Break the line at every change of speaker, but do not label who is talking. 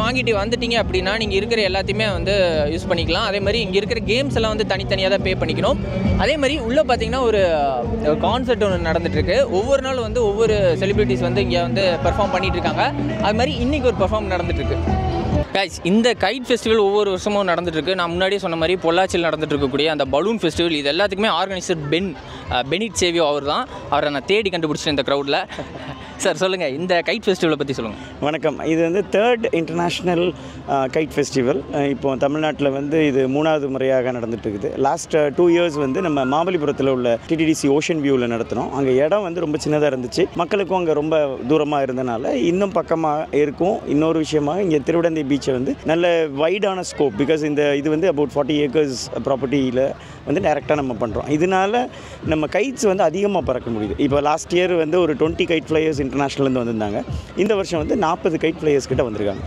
வாங்கிட்டு வந்துட்டீங்க அப்படின்னா நீங்கள் இருக்கிற எல்லாத்தையுமே வந்து யூஸ் பண்ணிக்கலாம். அதே மாதிரி இங்கே இருக்கிற கேம்ஸ் எல்லாம் வந்து தனித்தனியாக தான் பே பண்ணிக்கணும். அதே மாதிரி உள்ளே பார்த்தீங்கன்னா ஒரு கான்சர்ட் ஒன்று நடந்துகிட்ருக்கு. ஒவ்வொரு நாள் வந்து ஒவ்வொரு செலிபிரிட்டிஸ் வந்து இங்கே வந்து பெர்ஃபார்ம் பண்ணிகிட்டு இருக்காங்க. அது மாதிரி இன்றைக்கி ஒரு பெர்ஃபார்ம் நடந்துகிட்ருக்கு. கைஸ், இந்த கைட் ஃபெஸ்டிவல் ஒவ்வொரு வருஷமும் நடந்துட்டுருக்கு. நான் முன்னாடியே சொன்ன மாதிரி பொள்ளாச்சியில் நடந்துட்டு இருக்கக்கூடிய அந்த பலூன் ஃபெஸ்டிவல் இது எல்லாத்துக்குமே ஆர்கனைசர் பெனிட் சேவியோ அவர் தான். அவரை நான் தேடி கண்டுபிடிச்சேன் இந்த க்ரௌடில். சார் சொல்லுங்கள், இந்த கைட் ஃபெஸ்டிவலை பற்றி சொல்லுங்கள்.
வணக்கம். இது வந்து 3rd இன்டர்நேஷ்னல் கைட் ஃபெஸ்டிவல். இப்போது தமிழ்நாட்டில் வந்து இது 3வது முறையாக நடந்துட்டு இருக்குது. லாஸ்ட் 2 இயர்ஸ் வந்து நம்ம மாமல்லிபுரத்தில் உள்ள டிடிடிசி ஓஷன் வியூவில் நடத்தினோம். அங்கே இடம் வந்து ரொம்ப சின்னதாக இருந்துச்சு, மக்களுக்கும் அங்கே ரொம்ப தூரமாக இருந்தனால இன்னும் பக்கமாக இருக்கும். இன்னொரு விஷயமாக இங்கே திருவிடந்தை பீச்சை வந்து நல்ல வைடான ஸ்கோப், பிகாஸ் இது வந்து அபவுட் 40 ஏக்கர்ஸ் ப்ராப்பர்ட்டியில் வந்து டைரெக்டாக நம்ம பண்ணுறோம். இதனால் நம்ம கைட்ஸ் வந்து அதிகமாக பறக்க முடியுது. இப்போ லாஸ்ட் இயர் வந்து ஒரு 20 கைட் ஃப்ளையர்ஸ் இன்டர்நேஷ்னல்லேருந்து வந்திருந்தாங்க. இந்த வருஷம் வந்து 40 கைட் ஃப்ளையர்ஸ் கிட்ட வந்திருக்காங்க.